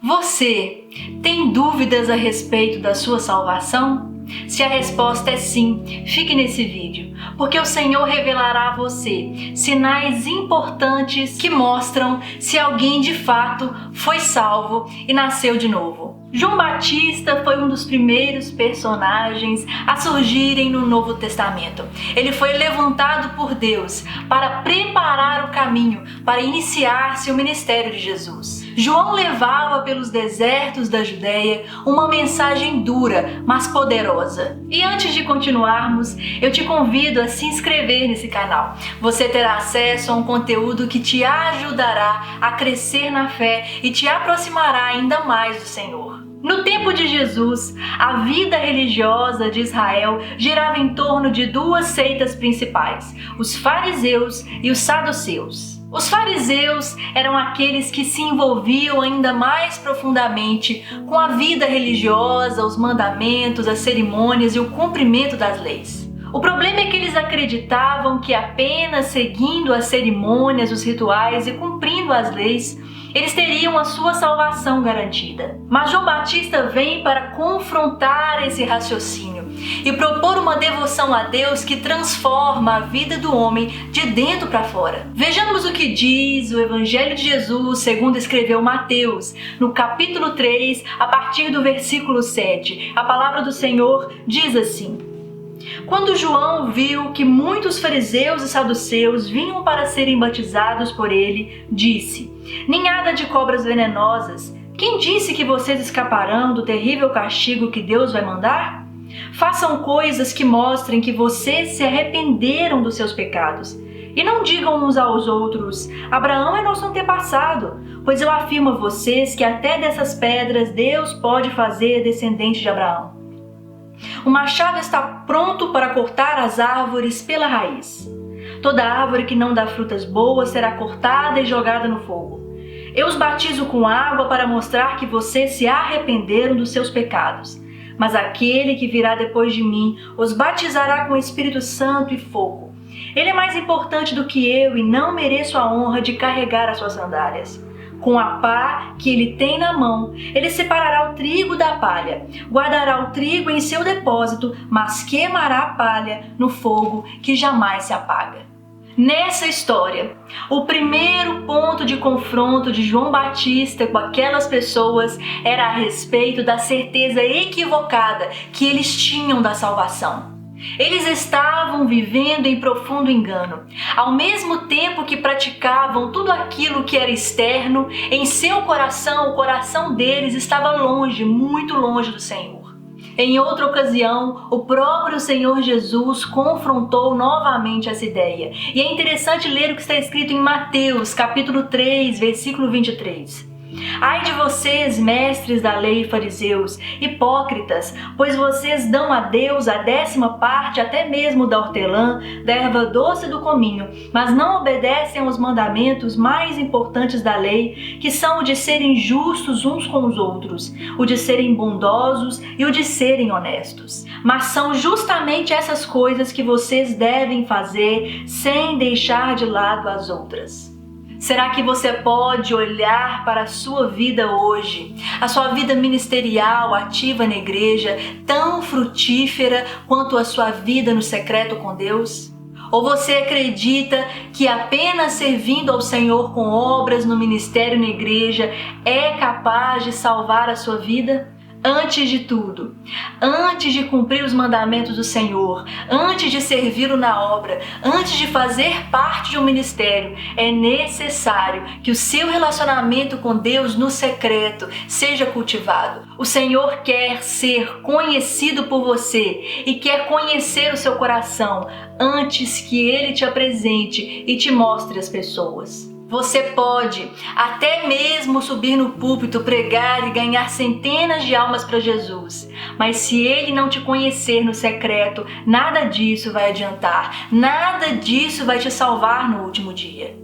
Você tem dúvidas a respeito da sua salvação? Se a resposta é sim, fique nesse vídeo, porque o Senhor revelará a você sinais importantes que mostram se alguém de fato foi salvo e nasceu de novo. João Batista foi um dos primeiros personagens a surgirem no Novo Testamento. Ele foi levantado por Deus para preparar o caminho para iniciar-se o ministério de Jesus. João levava pelos desertos da Judéia uma mensagem dura, mas poderosa. E antes de continuarmos, eu te convido a se inscrever nesse canal. Você terá acesso a um conteúdo que te ajudará a crescer na fé e te aproximará ainda mais do Senhor. No tempo de Jesus, a vida religiosa de Israel girava em torno de duas seitas principais, os fariseus e os saduceus. Os fariseus eram aqueles que se envolviam ainda mais profundamente com a vida religiosa, os mandamentos, as cerimônias e o cumprimento das leis. O problema é que eles acreditavam que apenas seguindo as cerimônias, os rituais e cumprindo as leis, eles teriam a sua salvação garantida. Mas João Batista vem para confrontar esse raciocínio e propor uma devoção a Deus que transforma a vida do homem de dentro para fora. Vejamos o que diz o Evangelho de Jesus, segundo escreveu Mateus, no capítulo 3, a partir do versículo 7. A palavra do Senhor diz assim: Quando João viu que muitos fariseus e saduceus vinham para serem batizados por ele, disse: Ninhada de cobras venenosas, quem disse que vocês escaparão do terrível castigo que Deus vai mandar? Façam coisas que mostrem que vocês se arrependeram dos seus pecados. E não digam uns aos outros: Abraão é nosso antepassado, pois eu afirmo a vocês que até dessas pedras Deus pode fazer descendente de Abraão. O machado está pronto para cortar as árvores pela raiz. Toda árvore que não dá frutas boas será cortada e jogada no fogo. Eu os batizo com água para mostrar que vocês se arrependeram dos seus pecados. Mas aquele que virá depois de mim os batizará com o Espírito Santo e fogo. Ele é mais importante do que eu e não mereço a honra de carregar as suas sandálias. Com a pá que ele tem na mão, ele separará o trigo da palha, guardará o trigo em seu depósito, mas queimará a palha no fogo que jamais se apaga. Nessa história, o primeiro ponto de confronto de João Batista com aquelas pessoas era a respeito da certeza equivocada que eles tinham da salvação. Eles estavam vivendo em profundo engano. Ao mesmo tempo que praticavam tudo aquilo que era externo, em seu coração, o coração deles estava longe, muito longe do Senhor. Em outra ocasião, o próprio Senhor Jesus confrontou novamente essa ideia. E é interessante ler o que está escrito em Mateus, capítulo 3, versículo 23. Ai de vocês, mestres da lei e fariseus, hipócritas, pois vocês dão a Deus a 10ª parte até mesmo da hortelã, da erva doce do cominho, mas não obedecem aos mandamentos mais importantes da lei, que são o de serem justos uns com os outros, o de serem bondosos e o de serem honestos. Mas são justamente essas coisas que vocês devem fazer sem deixar de lado as outras. Será que você pode olhar para a sua vida hoje, a sua vida ministerial ativa na igreja, tão frutífera quanto a sua vida no secreto com Deus? Ou você acredita que apenas servindo ao Senhor com obras no ministério na igreja é capaz de salvar a sua vida? Antes de tudo, antes de cumprir os mandamentos do Senhor, antes de servi-lo na obra, antes de fazer parte de um ministério, é necessário que o seu relacionamento com Deus no secreto seja cultivado. O Senhor quer ser conhecido por você e quer conhecer o seu coração antes que Ele te apresente e te mostre as pessoas. Você pode até mesmo subir no púlpito, pregar e ganhar centenas de almas para Jesus. Mas se Ele não te conhecer no secreto, nada disso vai adiantar. Nada disso vai te salvar no último dia.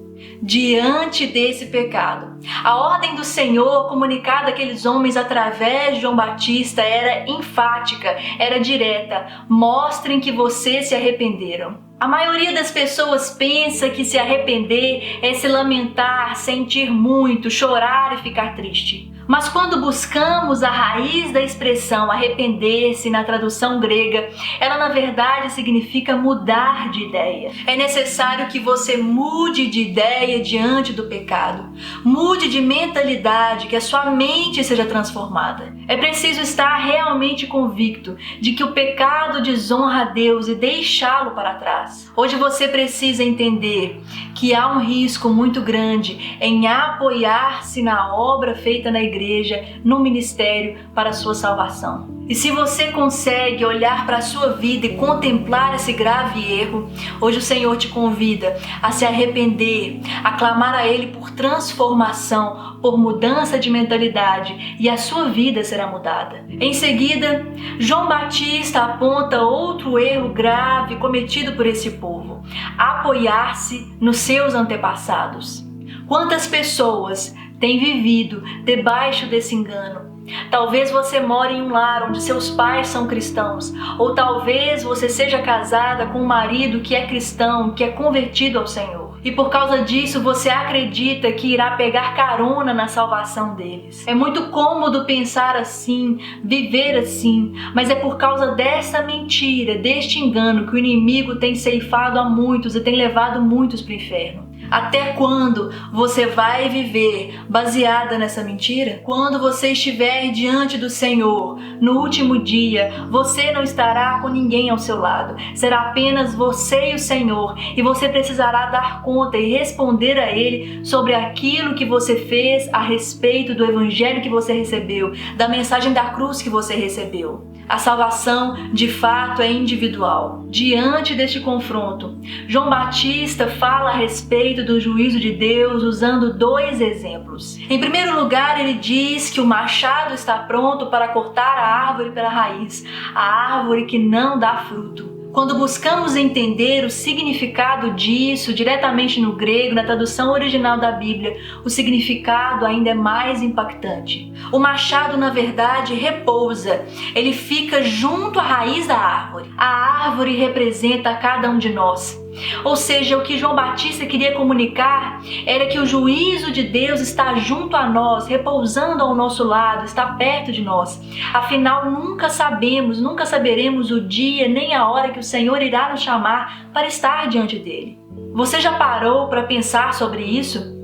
Diante desse pecado, a ordem do Senhor comunicada àqueles homens através de João Batista era enfática, era direta. Mostrem que vocês se arrependeram. A maioria das pessoas pensa que se arrepender é se lamentar, sentir muito, chorar e ficar triste. Mas quando buscamos a raiz da expressão arrepender-se na tradução grega, ela na verdade significa mudar de ideia. É necessário que você mude de ideia diante do pecado. Mude de mentalidade, que a sua mente seja transformada. É preciso estar realmente convicto de que o pecado desonra a Deus e deixá-lo para trás. Hoje você precisa entender que há um risco muito grande em apoiar-se na obra feita na igreja, no ministério, para a sua salvação. E se você consegue olhar para a sua vida e contemplar esse grave erro, hoje o Senhor te convida a se arrepender, a clamar a Ele por transformação, por mudança de mentalidade, e a sua vida será mudada. Em seguida, João Batista aponta outro erro grave cometido por esse povo: apoiar-se nos seus antepassados. Quantas pessoas têm vivido debaixo desse engano? Talvez você more em um lar onde seus pais são cristãos, ou talvez você seja casada com um marido que é cristão, que é convertido ao Senhor. E por causa disso você acredita que irá pegar carona na salvação deles. É muito cômodo pensar assim, viver assim, mas é por causa dessa mentira, deste engano, que o inimigo tem ceifado a muitos e tem levado muitos para o inferno. Até quando você vai viver baseada nessa mentira? Quando você estiver diante do Senhor, no último dia, você não estará com ninguém ao seu lado. Será apenas você e o Senhor, e você precisará dar conta e responder a Ele sobre aquilo que você fez a respeito do Evangelho que você recebeu, da mensagem da cruz que você recebeu. A salvação, de fato, é individual. Diante deste confronto, João Batista fala a respeito do juízo de Deus usando dois exemplos. Em primeiro lugar, ele diz que o machado está pronto para cortar a árvore pela raiz, a árvore que não dá fruto. Quando buscamos entender o significado disso diretamente no grego, na tradução original da Bíblia, o significado ainda é mais impactante. O machado, na verdade, repousa. Ele fica junto à raiz da árvore. A árvore representa cada um de nós. Ou seja, o que João Batista queria comunicar era que o juízo de Deus está junto a nós, repousando ao nosso lado, está perto de nós. Afinal, nunca saberemos o dia nem a hora que o Senhor irá nos chamar para estar diante dele. Você já parou para pensar sobre isso?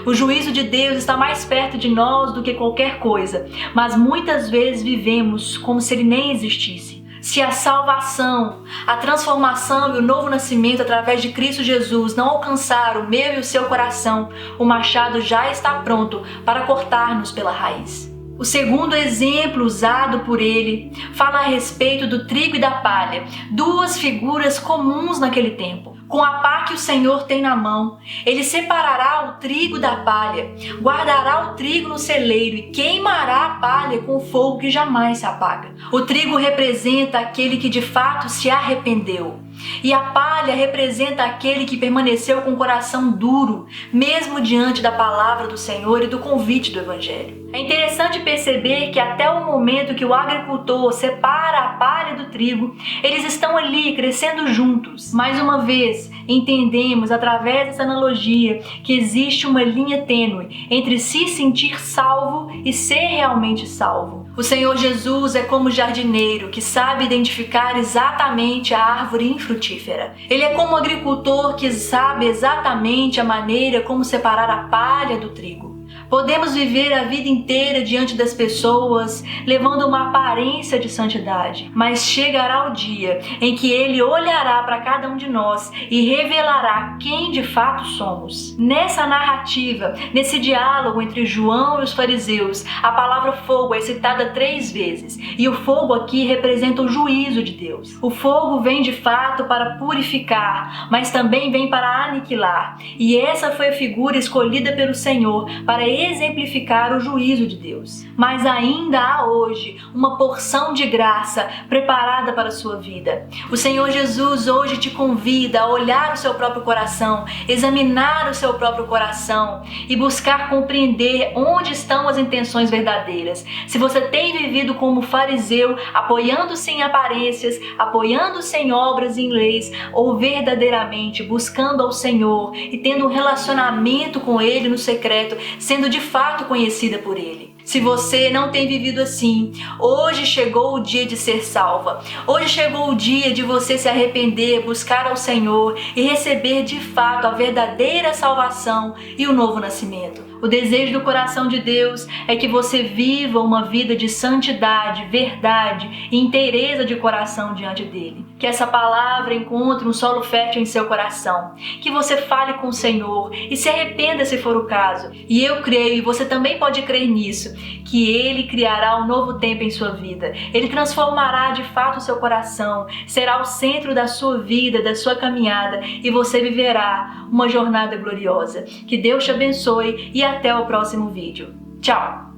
O juízo de Deus está mais perto de nós do que qualquer coisa, mas muitas vezes vivemos como se ele nem existisse. Se a salvação, a transformação e o novo nascimento através de Cristo Jesus não alcançar o meu e o seu coração, o machado já está pronto para cortar-nos pela raiz. O segundo exemplo usado por ele fala a respeito do trigo e da palha, duas figuras comuns naquele tempo. Com a pá que o Senhor tem na mão, ele separará o trigo da palha, guardará o trigo no celeiro e queimará a palha com fogo que jamais se apaga. O trigo representa aquele que de fato se arrependeu, e a palha representa aquele que permaneceu com o coração duro, mesmo diante da palavra do Senhor e do convite do Evangelho. É interessante perceber que até o momento que o agricultor separa a palha do trigo, eles estão ali crescendo juntos. Mais uma vez, entendemos através dessa analogia que existe uma linha tênue entre se sentir salvo e ser realmente salvo. O Senhor Jesus é como jardineiro que sabe identificar exatamente a árvore infrutífera. Ele é como um agricultor que sabe exatamente a maneira como separar a palha do trigo. Podemos viver a vida inteira diante das pessoas, levando uma aparência de santidade, mas chegará o dia em que Ele olhará para cada um de nós e revelará quem de fato somos. Nessa narrativa, nesse diálogo entre João e os fariseus, a palavra fogo é citada 3 vezes, e o fogo aqui representa o juízo de Deus. O fogo vem de fato para purificar, mas também vem para aniquilar, e essa foi a figura escolhida pelo Senhor para exemplificar o juízo de Deus. Mas ainda há hoje uma porção de graça preparada para a sua vida. O Senhor Jesus hoje te convida a olhar o seu próprio coração, examinar o seu próprio coração e buscar compreender onde estão as intenções verdadeiras. Se você tem vivido como fariseu, apoiando-se em aparências, apoiando-se em obras e em leis, ou verdadeiramente buscando ao Senhor e tendo um relacionamento com Ele no secreto, sendo de fato conhecida por Ele. Se você não tem vivido assim, hoje chegou o dia de ser salva. Hoje chegou o dia de você se arrepender, buscar ao Senhor e receber de fato a verdadeira salvação e o novo nascimento. O desejo do coração de Deus é que você viva uma vida de santidade, verdade e inteireza de coração diante dele. Que essa palavra encontre um solo fértil em seu coração. Que você fale com o Senhor e se arrependa se for o caso. E eu creio, e você também pode crer nisso, que Ele criará um novo tempo em sua vida. Ele transformará de fato o seu coração, será o centro da sua vida, da sua caminhada, e você viverá uma jornada gloriosa. Que Deus te abençoe e até o próximo vídeo. Tchau!